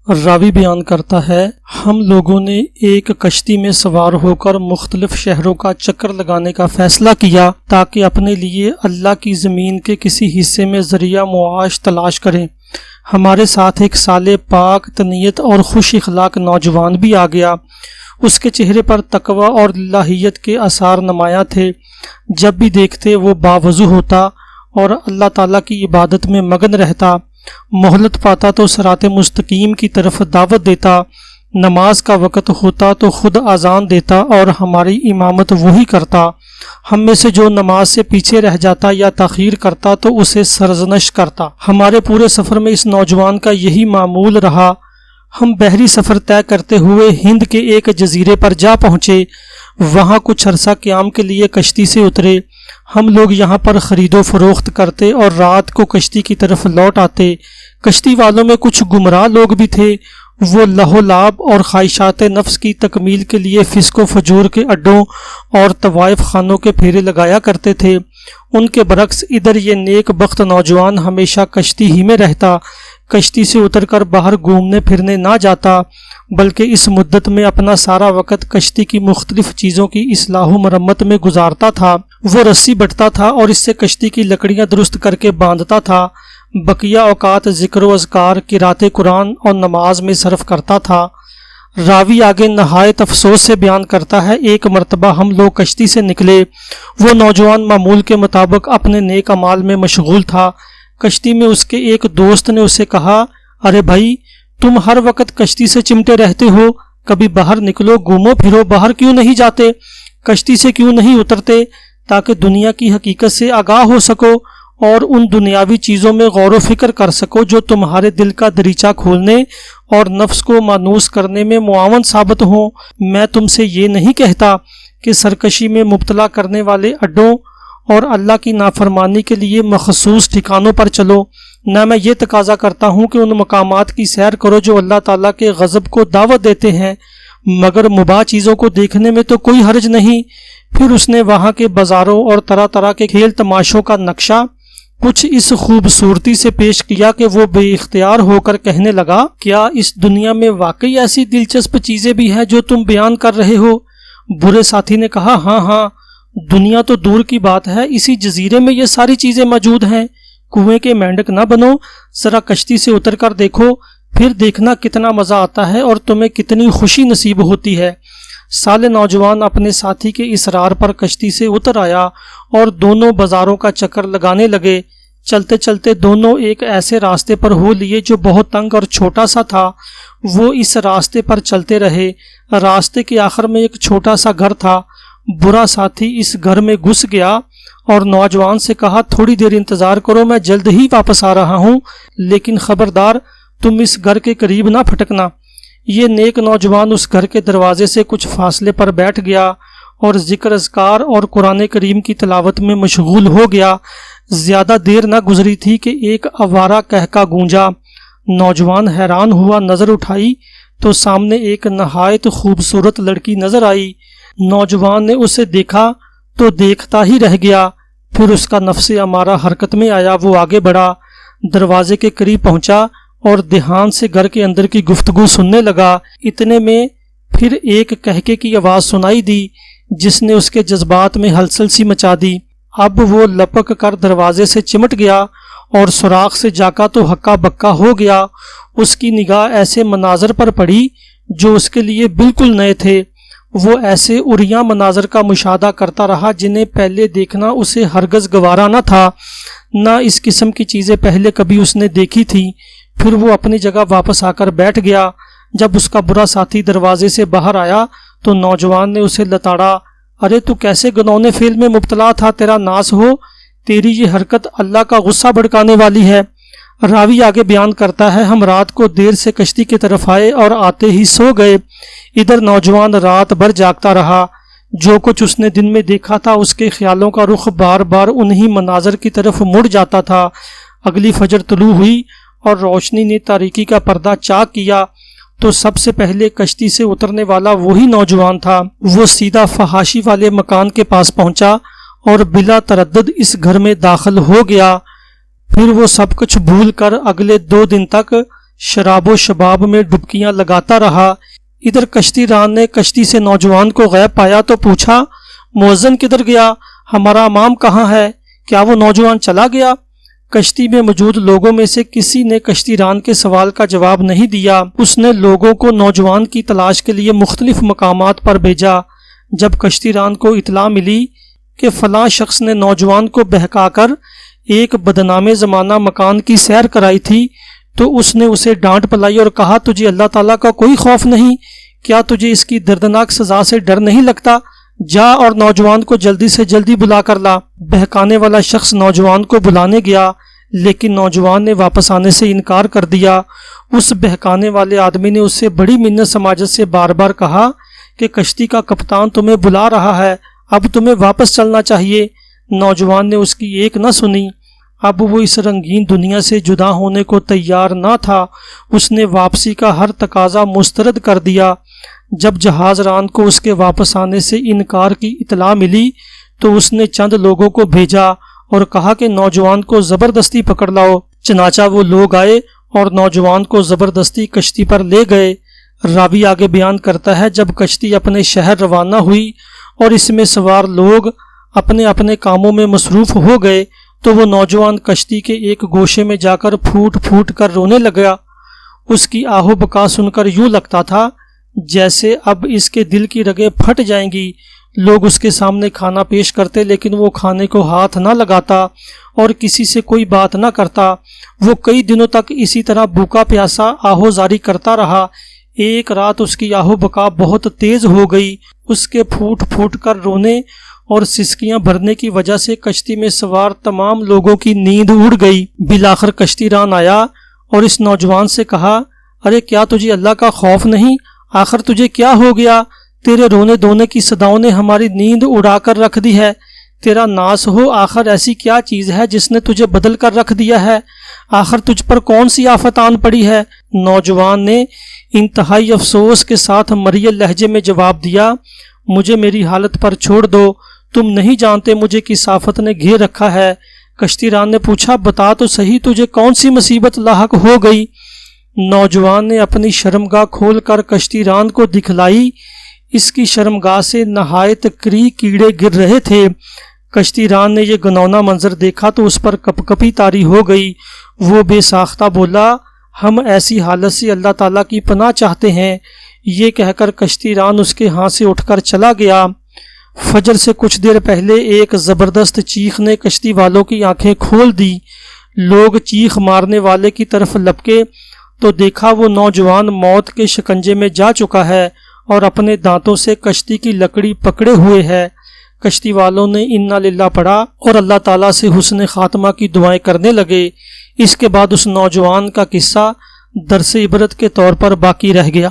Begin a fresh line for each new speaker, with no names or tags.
راوی بیان کرتا ہے، ہم لوگوں نے ایک کشتی میں سوار ہو کر مختلف شہروں کا چکر لگانے کا فیصلہ کیا تاکہ اپنے لیے اللہ کی زمین کے کسی حصے میں ذریعہ معاش تلاش کریں۔ ہمارے ساتھ ایک صالح، پاک طنیت اور خوش اخلاق نوجوان بھی آ گیا۔ اس کے چہرے پر تقوی اور الہیت کے آثار نمایاں تھے۔ جب بھی دیکھتے وہ باوضو ہوتا اور اللہ تعالیٰ کی عبادت میں مگن رہتا۔ مہلت پاتا تو صراط مستقیم کی طرف دعوت دیتا، نماز کا وقت ہوتا تو خود اذان دیتا اور ہماری امامت وہی کرتا۔ ہم میں سے جو نماز سے پیچھے رہ جاتا یا تاخیر کرتا تو اسے سرزنش کرتا۔ ہمارے پورے سفر میں اس نوجوان کا یہی معمول رہا۔ ہم بحری سفر طے کرتے ہوئے ہند کے ایک جزیرے پر جا پہنچے۔ وہاں کچھ عرصہ قیام کے لیے کشتی سے اترے۔ ہم لوگ یہاں پر خرید و فروخت کرتے اور رات کو کشتی کی طرف لوٹ آتے۔ کشتی والوں میں کچھ گمراہ لوگ بھی تھے۔ وہ لہو لعب اور خواہشات نفس کی تکمیل کے لیے فسق و فجور کے اڈوں اور طوائف خانوں کے پھیرے لگایا کرتے تھے۔ ان کے برعکس ادھر یہ نیک بخت نوجوان ہمیشہ کشتی ہی میں رہتا، کشتی سے اتر کر باہر گھومنے پھرنے نہ جاتا، بلکہ اس مدت میں اپنا سارا وقت کشتی کی مختلف چیزوں کی اصلاح و مرمت میں گزارتا تھا۔ وہ رسی بٹتا تھا اور اس سے کشتی کی لکڑیاں درست کر کے باندھتا تھا۔ بقیہ اوقات ذکر و اذکار، قرأت قرآن اور نماز میں صرف کرتا تھا۔ راوی آگے نہایت افسوس سے بیان کرتا ہے، ایک مرتبہ ہم لوگ کشتی سے نکلے۔ وہ نوجوان معمول کے مطابق اپنے نیک اعمال میں مشغول تھا۔ کشتی میں اس کے ایک دوست نے اسے کہا، ارے بھائی، تم ہر وقت کشتی سے چمٹے رہتے ہو، کبھی باہر نکلو، گھومو پھرو، باہر کیوں نہیں جاتے؟ کشتی سے کیوں نہیں اترتے تاکہ دنیا کی حقیقت سے آگاہ ہو سکو اور ان دنیاوی چیزوں میں غور و فکر کر سکو جو تمہارے دل کا دریچہ کھولنے اور نفس کو مانوس کرنے میں معاون ثابت ہوں۔ میں تم سے یہ نہیں کہتا کہ سرکشی میں مبتلا کرنے والے اڈوں اور اللہ کی نافرمانی کے لیے مخصوص ٹھکانوں پر چلو، نہ میں یہ تقاضا کرتا ہوں کہ ان مقامات کی سیر کرو جو اللہ تعالیٰ کے غضب کو دعوت دیتے ہیں، مگر مباح چیزوں کو دیکھنے میں تو کوئی حرج نہیں۔ پھر اس نے وہاں کے بازاروں اور طرح طرح کے کھیل تماشوں کا نقشہ کچھ اس خوبصورتی سے پیش کیا کہ وہ بے اختیار ہو کر کہنے لگا، کیا اس دنیا میں واقعی ایسی دلچسپ چیزیں بھی ہیں جو تم بیان کر رہے ہو؟ برے ساتھی نے کہا، ہاں، دنیا تو دور کی بات ہے، اسی جزیرے میں یہ ساری چیزیں موجود ہیں۔ کنویں کے مینڈک نہ بنو، ذرا کشتی سے اتر کر دیکھو، پھر دیکھنا کتنا مزہ آتا ہے اور تمہیں کتنی خوشی نصیب ہوتی ہے۔ سالے نوجوان اپنے ساتھی کے اصرار پر کشتی سے اتر آیا اور دونوں بازاروں کا چکر لگانے لگے۔ چلتے چلتے دونوں ایک ایسے راستے پر ہو لیے جو بہت تنگ اور چھوٹا سا تھا۔ وہ اس راستے پر چلتے رہے۔ راستے کے آخر میں ایک چھوٹا سا گھر تھا۔ برا ساتھی اس گھر میں گھس گیا اور نوجوان سے کہا، تھوڑی دیر انتظار کرو، میں جلد ہی واپس آ رہا ہوں، لیکن خبردار تم اس گھر کے قریب نہ پھٹکنا۔ یہ نیک نوجوان اس گھر کے دروازے سے کچھ فاصلے پر بیٹھ گیا اور ذکر اذکار اور قرآن کریم کی تلاوت میں مشغول ہو گیا۔ زیادہ دیر نہ گزری تھی کہ ایک آوارہ قہقہ گونجا۔ نوجوان حیران ہوا، نظر اٹھائی تو سامنے ایک نہایت خوبصورت لڑکی نظر آئی۔ نوجوان نے اسے دیکھا تو دیکھتا ہی رہ گیا۔ پھر اس کا نفس امارہ حرکت میں آیا۔ وہ آگے بڑھا، دروازے کے قریب پہنچا اور دھیان سے گھر کے اندر کی گفتگو سننے لگا۔ اتنے میں پھر ایک قہقے کی آواز سنائی دی جس نے اس کے جذبات میں ہلچل سی مچا دی۔ اب وہ لپک کر دروازے سے چمٹ گیا اور سوراخ سے جاکا تو ہکا بکا ہو گیا۔ اس کی نگاہ ایسے مناظر پر پڑی جو اس کے لیے بالکل نئے تھے۔ وہ ایسے عریاں مناظر کا مشاہدہ کرتا رہا جنہیں پہلے دیکھنا اسے ہرگز گوارا نہ تھا، نہ اس قسم کی چیزیں پہلے کبھی اس نے دیکھی تھی۔ پھر وہ اپنی جگہ واپس آ کر بیٹھ گیا۔ جب اس کا برا ساتھی دروازے سے باہر آیا تو نوجوان نے اسے لتاڑا، ارے تو کیسے گنونے فعل میں مبتلا تھا، تیرا ناس ہو، تیری یہ حرکت اللہ کا غصہ بھڑکانے والی ہے۔ راوی آگے بیان کرتا ہے، ہم رات کو دیر سے کشتی کی طرف آئے اور آتے ہی سو گئے۔ ادھر نوجوان رات بھر جاگتا رہا۔ جو کچھ اس نے دن میں دیکھا تھا اس کے خیالوں کا رخ بار بار انہی مناظر کی طرف مڑ جاتا تھا۔ اگلی فجر طلوع ہوئی اور روشنی نے تاریکی کا پردہ چاک کیا تو سب سے پہلے کشتی سے اترنے والا وہی نوجوان تھا۔ وہ سیدھا فحاشی والے مکان کے پاس پہنچا اور بلا تردد اس گھر میں داخل ہو گیا۔ پھر وہ سب کچھ بھول کر اگلے 2 دن تک شراب و شباب میں ڈبکیاں لگاتا رہا۔ ادھر کشتی ران نے کشتی سے نوجوان کو غائب پایا تو پوچھا، مؤذن کدھر گیا؟ ہمارا امام کہاں ہے؟ کیا وہ نوجوان چلا گیا؟ کشتی میں موجود لوگوں میں سے کسی نے کشتی ران کے سوال کا جواب نہیں دیا۔ اس نے لوگوں کو نوجوان کی تلاش کے لیے مختلف مقامات پر بھیجا۔ جب کشتی ران کو اطلاع ملی کہ فلاں شخص نے نوجوان کو بہکا کر ایک بدنام زمانہ مکان کی سیر کرائی تھی تو اس نے اسے ڈانٹ پلائی اور کہا، تجھے اللہ تعالیٰ کا کوئی خوف نہیں؟ کیا تجھے اس کی دردناک سزا سے ڈر نہیں لگتا؟ جا اور نوجوان کو جلدی سے جلدی بلا کر لا۔ بہکانے والا شخص نوجوان کو بلانے گیا، لیکن نوجوان نے واپس آنے سے انکار کر دیا۔ اس بہکانے والے آدمی نے اس سے بڑی منت سماجت سے بار بار کہا کہ کشتی کا کپتان تمہیں بلا رہا ہے، اب تمہیں واپس چلنا چاہیے۔ نوجوان نے اس کی ایک نہ سنی۔ اب وہ اس رنگین دنیا سے جدا ہونے کو تیار نہ تھا۔ اس نے واپسی کا ہر تقاضا مسترد کر دیا۔ جب جہاز ران کو اس کے واپس آنے سے انکار کی اطلاع ملی تو اس نے چند لوگوں کو بھیجا اور کہا کہ نوجوان کو زبردستی پکڑ لاؤ۔ چنانچہ وہ لوگ آئے اور نوجوان کو زبردستی کشتی پر لے گئے۔ راوی آگے بیان کرتا ہے، جب کشتی اپنے شہر روانہ ہوئی اور اس میں سوار لوگ اپنے اپنے کاموں میں مصروف ہو گئے تو وہ نوجوان کشتی کے ایک گوشے میں جا کر پھوٹ پھوٹ کر رونے لگا۔ اس کی آہو بکا سن کر یوں لگتا تھا جیسے اب اس کے دل کی رگیں پھٹ جائیں گی۔ لوگ اس کے سامنے کھانا پیش کرتے لیکن وہ کھانے کو ہاتھ نہ لگاتا اور کسی سے کوئی بات نہ کرتا۔ وہ کئی دنوں تک اسی طرح بھوکا پیاسا آہو زاری کرتا رہا۔ ایک رات اس کی آہو بکا بہت تیز ہو گئی۔ اس کے پھوٹ پھوٹ کر رونے اور سسکیاں بھرنے کی وجہ سے کشتی میں سوار تمام لوگوں کی نیند اڑ گئی۔ بالآخر کشتی ران آیا اور اس نوجوان سے کہا، ارے کیا تجھے اللہ کا خوف نہیں؟ آخر تجھے کیا ہو گیا؟ تیرے رونے دھونے کی صداؤں نے ہماری نیند اڑا کر رکھ دی ہے۔ تیرا ناس ہو، آخر ایسی کیا چیز ہے جس نے تجھے بدل کر رکھ دیا ہے؟ آخر تجھ پر کون سی آفت آن پڑی ہے؟ نوجوان نے انتہائی افسوس کے ساتھ مریل لہجے میں جواب دیا، مجھے میری حالت پر چھوڑ دو، تم نہیں جانتے مجھے کس آفت نے گھیر رکھا ہے۔ کشتی ران نے پوچھا، بتا تو صحیح تجھے کون سی مصیبت لاحق ہو گئی؟ نوجوان نے اپنی شرمگاہ کھول کر کشتی ران کو دکھلائی۔ اس کی شرمگاہ سے نہایت کری کیڑے گر رہے تھے۔ کشتی ران نے یہ گنونا منظر دیکھا تو اس پر کپ کپی طاری ہو گئی۔ وہ بے ساختہ بولا، ہم ایسی حالت سے اللہ تعالیٰ کی پناہ چاہتے ہیں۔ یہ کہہ کر کشتی ران اس کے ہاں سے اٹھ کر چلا گیا۔ فجر سے کچھ دیر پہلے ایک زبردست چیخ نے کشتی والوں کی آنکھیں کھول دی۔ لوگ چیخ مارنے والے کی طرف لپکے تو دیکھا وہ نوجوان موت کے شکنجے میں جا چکا ہے اور اپنے دانتوں سے کشتی کی لکڑی پکڑے ہوئے ہے۔ کشتی والوں نے انا للہ پڑھا اور اللہ تعالیٰ سے حسن خاتمہ کی دعائیں کرنے لگے۔ اس کے بعد اس نوجوان کا قصہ درس عبرت کے طور پر باقی رہ گیا۔